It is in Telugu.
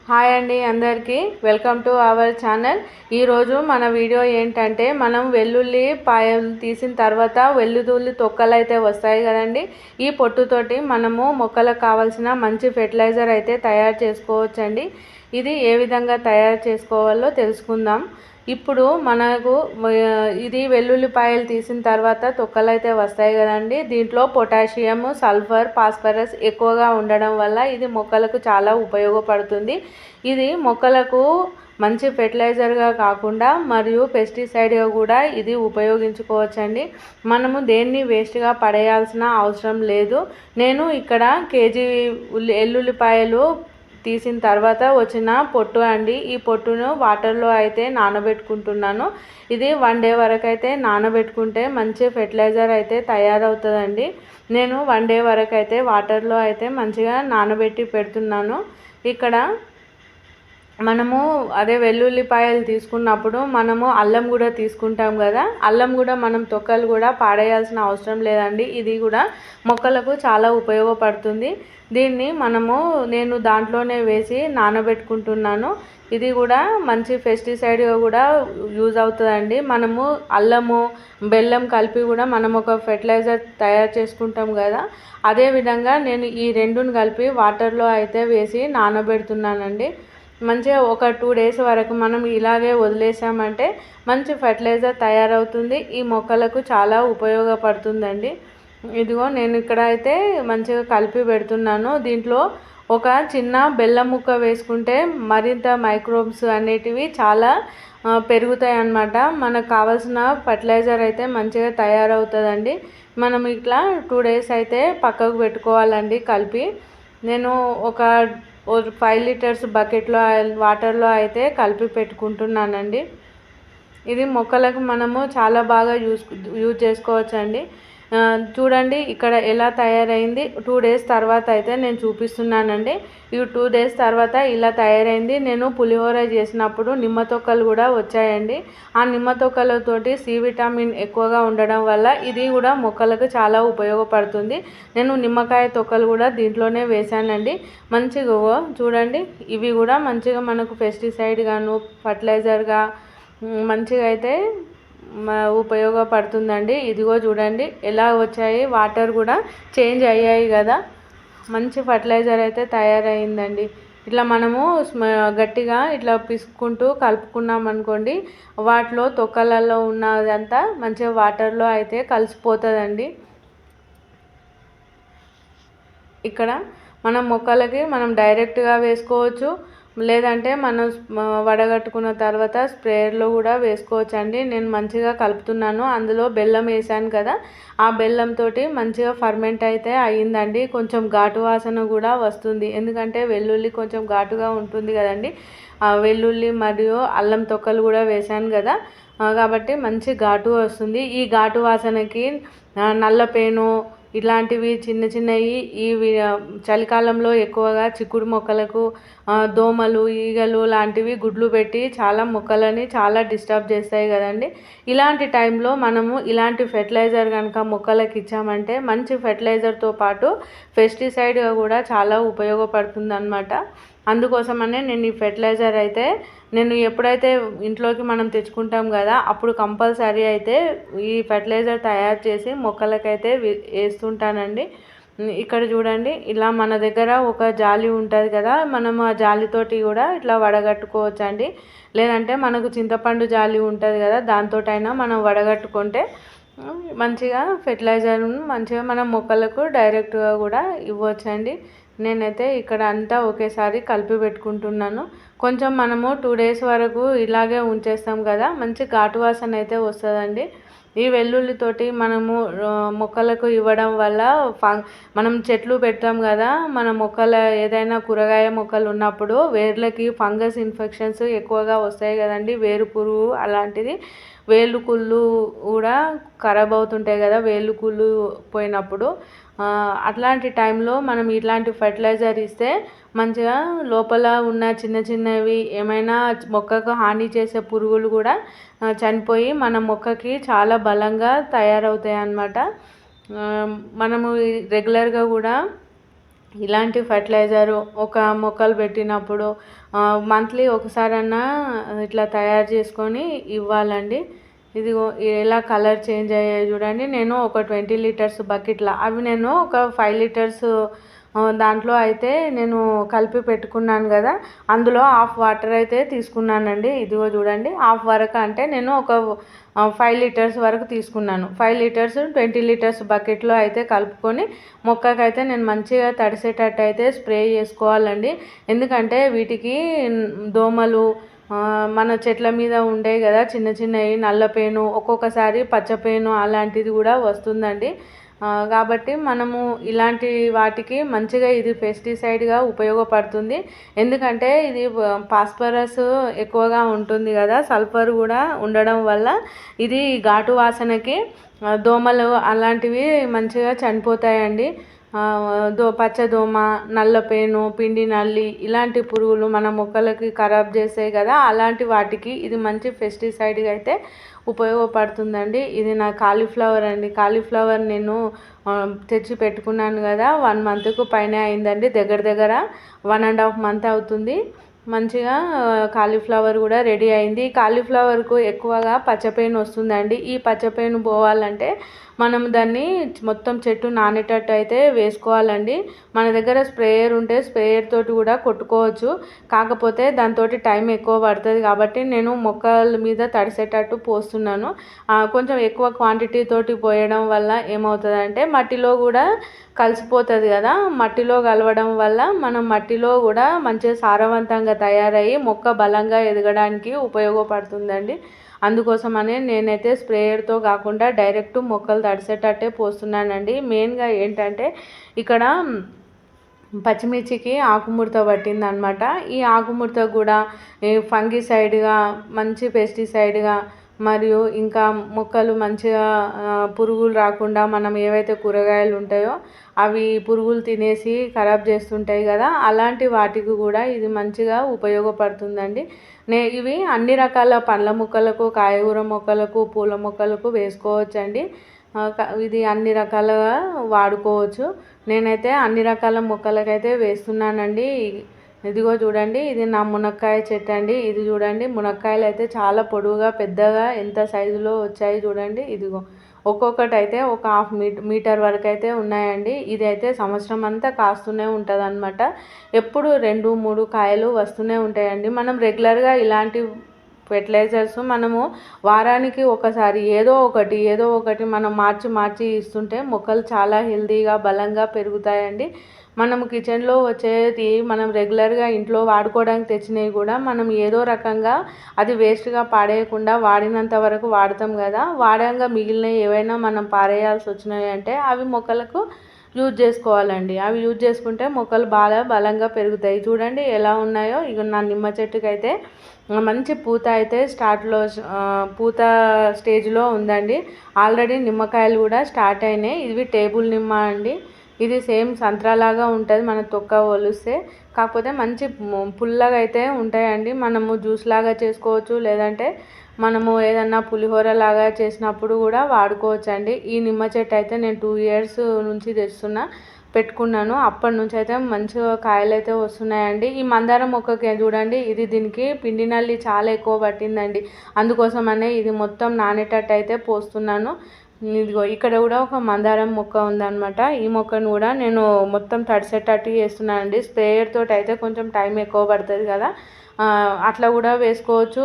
హాయ్ అండి అందరికీ వెల్కమ్ టు అవర్ ఛానల్. ఈరోజు మన వీడియో ఏంటంటే మనం వెల్లుల్లి పాయలు తీసిన తర్వాత వెల్లుల్లి తొక్కలు అయితే వస్తాయి కదండి. ఈ పొట్టుతోటి మనము మొక్కలకు కావాల్సిన మంచి ఫెర్టిలైజర్ అయితే తయారు చేసుకోవచ్చండి. ఇది ఏ విధంగా తయారు చేసుకోవాలో తెలుసుకుందాం. ఇప్పుడు మనకు ఇది వెల్లుల్లిపాయలు తీసిన తర్వాత తొక్కలు అయితే వస్తాయి కదండి. దీంట్లో పొటాషియం, సల్ఫర్, ఫాస్ఫరస్ ఎక్కువగా ఉండడం వల్ల ఇది మొక్కలకు చాలా ఉపయోగపడుతుంది. ఇది మొక్కలకు మంచి ఫెర్టిలైజర్గా కాకుండా మరియు పెస్టిసైడ్గా కూడా ఇది ఉపయోగించుకోవచ్చండి. మనము దేన్ని వేస్ట్గా పడేయాల్సిన అవసరం లేదు. నేను ఇక్కడ కేజీ ఎల్లుల్లిపాయలు తీసిన తర్వాత వచ్చిన పొట్టు అండి. ఈ పొట్టును వాటర్లో అయితే నానబెట్టుకుంటున్నాను. ఇది 1 డే వరకు అయితే నానబెట్టుకుంటే మంచి ఫెర్టిలైజర్ అయితే తయారవుతుందండి. నేను 1 డే వరకు అయితే వాటర్లో అయితే మంచిగా నానబెట్టి పెడుతున్నాను. ఇక్కడ మనము అదే వెల్లుల్లిపాయలు తీసుకున్నప్పుడు మనము అల్లం కూడా తీసుకుంటాం కదా. అల్లం కూడా మనం తొక్కలు కూడా పాడేయాల్సిన అవసరం లేదండి. ఇది కూడా మొక్కలకు చాలా ఉపయోగపడుతుంది. దీన్ని నేను దాంట్లోనే వేసి నానబెట్టుకుంటున్నాను. ఇది కూడా మంచి పెస్టిసైడ్గా కూడా యూజ్ అవుతుందండి. మనము అల్లము, బెల్లం కలిపి కూడా మనం ఒక ఫెర్టిలైజర్ తయారు చేసుకుంటాం కదా. అదేవిధంగా నేను ఈ రెండుని కలిపి వాటర్లో అయితే వేసి నానబెడుతున్నానండి. మంచిగా ఒక 2 డేస్ వరకు మనం ఇలాగే వదిలేసామంటే మంచి ఫెర్టిలైజర్ తయారవుతుంది. ఈ మొక్కలకు చాలా ఉపయోగపడుతుందండి. ఇదిగో నేను ఇక్కడ అయితే మంచిగా కలిపి పెడుతున్నాను. దీంట్లో ఒక చిన్న బెల్లం ముక్క వేసుకుంటే మరింత మైక్రోబ్స్ అనేటివి చాలా పెరుగుతాయి అన్నమాట. మనకు కావాల్సిన ఫర్టిలైజర్ అయితే మంచిగా తయారవుతుందండి. మనం ఇట్లా 2 డేస్ అయితే పక్కకు పెట్టుకోవాలండి కలిపి. నేను ఒక 5 లీటర్స్ బకెట్లో వాటర్లో అయితే కలిపి పెట్టుకుంటున్నానండి. ఇది మొక్కలకు మనము చాలా బాగా యూజ్ చేసుకోవచ్చండి. చూడండి ఇక్కడ ఎలా తయారైంది. 2 డేస్ తర్వాత అయితే నేను చూపిస్తున్నానండి. ఈ 2 డేస్ తర్వాత ఇలా తయారైంది. నేను పులిహోర చేసినప్పుడు నిమ్మ తొక్కలు కూడా వచ్చాయండి. ఆ నిమ్మ తొక్కలతోటి సి విటమిన్ ఎక్కువగా ఉండడం వల్ల ఇది కూడా మొక్కలకు చాలా ఉపయోగపడుతుంది. నేను నిమ్మకాయ తొక్కలు కూడా దీంట్లోనే వేశానండి. మంచిగా చూడండి, ఇవి కూడా మంచిగా మనకు పెస్టిసైడ్ గాను ఫర్టిలైజర్గా మంచిగా అయితే ఉపయోగపడుతుందండి. ఇదిగో చూడండి ఎలా వచ్చాయి, వాటర్ కూడా చేంజ్ అయ్యాయి కదా. మంచి ఫర్టిలైజర్ అయితే తయారైందండి. ఇట్లా మనము గట్టిగా ఇట్లా పిసుక్కుంటూ కలుపుకున్నాం అనుకోండి, వాటిలో తొక్కలలో ఉన్నదంతా మంచిగా వాటర్లో అయితే కలిసిపోతుందండి. ఇక్కడ మనం మొక్కలకి మనం డైరెక్ట్గా వేసుకోవచ్చు, లేదంటే మనం వడగట్టుకున్న తర్వాత స్ప్రేయర్లో కూడా వేసుకోవచ్చు అండి. నేను మంచిగా కలుపుతున్నాను. అందులో బెల్లం వేసాను కదా, ఆ బెల్లంతో మంచిగా ఫర్మెంట్ అయితే అయ్యిందండి. కొంచెం ఘాటు వాసన కూడా వస్తుంది, ఎందుకంటే వెల్లుల్లి కొంచెం ఘాటుగా ఉంటుంది కదండి. వెల్లుల్లి మరియు అల్లం తొక్కలు కూడా వేసాను కదా, కాబట్టి మంచి ఘాటు వస్తుంది. ఈ ఘాటు వాసనకి నల్లపేను ఇలాంటివి చిన్న చిన్నవి చలికాలంలో ఎక్కువగా చిక్కుడు మొక్కలకు దోమలు, ఈగలు లాంటివి గుడ్లు పెట్టి చాలా మొక్కలని చాలా డిస్టర్బ్ చేస్తాయి కదండి. ఇలాంటి టైంలో మనము ఇలాంటి ఫెర్టిలైజర్ కనుక మొక్కలకు ఇచ్చామంటే మంచి ఫెర్టిలైజర్తో పాటు పెస్టిసైడ్గా కూడా చాలా ఉపయోగపడుతుంది అన్నమాట. అందుకోసమనే నేను ఈ ఫెర్టిలైజర్ అయితే నేను ఎప్పుడైతే ఇంట్లోకి మనం తెచ్చుకుంటాం కదా, అప్పుడు కంపల్సరీ అయితే ఈ ఫెర్టిలైజర్ తయారు చేసి మొక్కలకైతే వేస్తుంటానండి. ఇక్కడ చూడండి, ఇలా మన దగ్గర ఒక జాలి ఉంటుంది కదా, మనం ఆ జాలితోటి కూడా ఇట్లా వడగట్టుకోవచ్చు అండి. లేదంటే మనకు చింతపండు జాలి ఉంటుంది కదా, దాంతోటైనా మనం వడగట్టుకుంటే మంచిగా ఫెర్టిలైజర్ను మంచిగా మనం మొక్కలకు డైరెక్ట్గా కూడా ఇవ్వచ్చండి. నేనైతే ఇక్కడ అంతా ఒకేసారి కలిపి పెట్టుకుంటున్నాను. కొంచెం మనము 2 డేస్ వరకు ఇలాగే ఉంచేస్తాం కదా, మంచి ఘాటు వాసన అయితే వస్తుందండి. ఈ వెల్లుల్లితోటి మనము మొక్కలకు ఇవ్వడం వల్ల మనం చెట్లు పెట్టాం కదా, మన మొక్కల ఏదైనా కూరగాయ మొక్కలు ఉన్నప్పుడు వేర్లకి ఫంగస్ ఇన్ఫెక్షన్స్ ఎక్కువగా వస్తాయి కదండి. వేరు పురుగు అలాంటిది, వేళ్ళు కుళ్ళు కూడా ఖరాబ్ అవుతుంటాయి కదా వేళ్ళు కుళ్ళు పోయినప్పుడు. అట్లాంటి టైంలో మనం ఇట్లాంటి ఫర్టిలైజర్ ఇస్తే మంచిగా లోపల ఉన్న చిన్న చిన్నవి ఏమైనా మొక్కకు హాని చేసే పురుగులు కూడా చనిపోయి మన మొక్కకి చాలా బలంగా తయారవుతాయి అన్నమాట. మనము రెగ్యులర్గా కూడా ఇలాంటి ఫర్టిలైజరు ఒక మొక్కలు పెట్టినప్పుడు మంత్లీ ఒకసారన్నా ఇట్లా తయారు చేసుకొని ఇవ్వాలండి. ఇదిగో ఎలా కలర్ చేంజ్ అయ్యాయి చూడండి. నేను ఒక 20 లీటర్స్ బకెట్ల అవి నేను ఒక 5 లీటర్స్ దాంట్లో అయితే నేను కలిపి పెట్టుకున్నాను కదా, అందులో హాఫ్ వాటర్ అయితే తీసుకున్నానండి. ఇదిగో చూడండి, హాఫ్ వరకు అంటే నేను ఒక 5 లీటర్స్ వరకు తీసుకున్నాను. 5 లీటర్స్ 20 లీటర్స్ బకెట్లో అయితే కలుపుకొని మొక్కకైతే నేను మంచిగా తడిసేటట్టు అయితే స్ప్రే చేసుకోవాలండి. ఎందుకంటే వీటికి దోమలు మన చెట్ల మీద ఉండే కదా చిన్న చిన్నవి నల్లపేను, ఒక్కొక్కసారి పచ్చపేను అలాంటిది కూడా వస్తుందండి. కాబట్టి మనము ఇలాంటి వాటికి మంచిగా ఇది పెస్టిసైడ్గా ఉపయోగపడుతుంది. ఎందుకంటే ఇది ఫాస్ఫరస్ ఎక్కువగా ఉంటుంది కదా, సల్ఫర్ కూడా ఉండడం వల్ల ఇది ఘాటు వాసనకి దోమలు అలాంటివి మంచిగా చనిపోతాయండి. పచ్చదోమ, నల్లపేను, పిండి నల్లి ఇలాంటి పురుగులు మన మొక్కలకి ఖరాబ్ చేస్తాయి కదా, అలాంటి వాటికి ఇది మంచి పెస్టిసైడ్గా అయితే ఉపయోగపడుతుందండి. ఇది నా కాలీఫ్లవర్ అండి. కాలీఫ్లవర్ నేను తెచ్చి పెట్టుకున్నాను కదా, 1 మంత్కు పైన అయిందండి. దగ్గర 1.5 మంత్ అవుతుంది. మంచిగా కాలీఫ్లవర్ కూడా రెడీ అయింది. కాలీఫ్లవర్కు ఎక్కువగా పచ్చపేను వస్తుందండి. ఈ పచ్చపేను పోవాలంటే మనం దాన్ని మొత్తం చెట్టు నానేటట్టు అయితే వేసుకోవాలండి. మన దగ్గర స్ప్రేయర్ ఉంటే స్ప్రేయర్ తోటి కూడా కొట్టుకోవచ్చు. కాకపోతే దాంతో టైం ఎక్కువ పడుతుంది కాబట్టి నేను మొక్కల మీద తడిసేటట్టు పోస్తున్నాను. కొంచెం ఎక్కువ క్వాంటిటీ తోటి పోయడం వల్ల ఏమవుతుందంటే మట్టిలో కూడా కలిసిపోతుంది కదా, మట్టిలో కలవడం వల్ల మనం మట్టిలో కూడా మంచిగా సారవంతంగా తయారయ్యి మొక్క బలంగా ఎదగడానికి ఉపయోగపడుతుందండి. అందుకోసమనే నేనైతే స్ప్రేయర్తో కాకుండా డైరెక్ట్ మొక్కలు తడిసేటట్టే పోస్తున్నానండి. మెయిన్గా ఏంటంటే ఇక్కడ పచ్చిమిర్చికి ఆకుముడత పట్టిందనమాట. ఈ ఆకుముడత కూడా ఫంగిసైడ్గా, మంచి పెస్టిసైడ్గా, మరియు ఇంకా మొక్కలు మంచిగా పురుగులు రాకుండా మనం ఏవైతే కూరగాయలు ఉంటాయో అవి పురుగులు తినేసి ఖరాబ్ చేస్తుంటాయి కదా, అలాంటి వాటికి కూడా ఇది మంచిగా ఉపయోగపడుతుందండి. ఇవి అన్ని రకాల పండ్ల మొక్కలకు, కాయగూర మొక్కలకు, పూల మొక్కలకు వేసుకోవచ్చండి. ఇది అన్ని రకాలుగా వాడుకోవచ్చు. నేనైతే అన్ని రకాల మొక్కలకైతే వేస్తున్నానండి. ఇదిగో చూడండి, ఇది నా మునక్కాయ చెట్టు అండి. ఇది చూడండి, మునక్కాయలు అయితే చాలా పొడవుగా పెద్దగా ఎంత సైజులో వచ్చాయి చూడండి. ఇదిగో ఒక్కొక్కటి అయితే ఒక 1/2 మీటర్ వరకు అయితే ఉన్నాయండి. ఇది అయితే సంవత్సరం అంతా కాస్తూనే ఉంటుంది అనమాట. ఎప్పుడు 2-3 కాయలు వస్తూనే ఉంటాయండి. మనం రెగ్యులర్గా ఇలాంటి ఫెర్టిలైజర్స్ మనము వారానికి ఒకసారి ఏదో ఒకటి మనం మార్చి ఇస్తుంటే మొక్కలు చాలా హెల్తీగా బలంగా పెరుగుతాయండి. మనము కిచెన్లో వచ్చేది మనం రెగ్యులర్గా ఇంట్లో వాడుకోవడానికి తెచ్చినవి కూడా మనం ఏదో రకంగా అది వేస్ట్గా పాడేయకుండా వాడినంత వరకు వాడతాం కదా, వాడంగా మిగిలినవి ఏవైనా మనం పారేయాల్సి వచ్చినాయి అంటే అవి మొక్కలకు యూజ్ చేసుకోవాలండి. అవి యూజ్ చేసుకుంటే మొక్కలు బాగా బలంగా పెరుగుతాయి. చూడండి ఎలా ఉన్నాయో. ఇక నా నిమ్మ చెట్టుకి అయితే మంచి పూత అయితే పూత స్టేజ్లో ఉందండి. ఆల్రెడీ నిమ్మకాయలు కూడా స్టార్ట్ అయినాయి. ఇవి టేబుల్ నిమ్మ అండి. ఇది సేమ్ సంత్రాలాగా ఉంటుంది మన తొక్క ఒలిస్తే, కాకపోతే మంచి పుల్లగా అయితే ఉంటాయండి. మనము జ్యూస్ లాగా చేసుకోవచ్చు, లేదంటే మనము ఏదన్నా పులిహోర లాగా చేసినప్పుడు కూడా వాడుకోవచ్చండి. ఈ నిమ్మ చెట్టు అయితే నేను 2 ఇయర్స్ నుంచి పెట్టుకున్నాను. అప్పటి నుంచి అయితే మంచిగా కాయలు అయితే వస్తున్నాయండి. ఈ మందారం మొక్కకి చూడండి, ఇది దీనికి పిండి నల్లి చాలా ఎక్కువ పట్టిందండి. అందుకోసమనే ఇది మొత్తం నానేటట్టు అయితే పోస్తున్నాను. ఇదిగో ఇక్కడ కూడా ఒక మందారం మొక్క ఉందన్నమాట. ఈ మొక్కను కూడా నేను మొత్తం తడిసేటట్టు చేస్తున్నానండి. స్ప్రేయర్ తోటి అయితే కొంచెం టైం ఎక్కువ పడుతుంది కదా, అట్లా కూడా వేసుకోవచ్చు.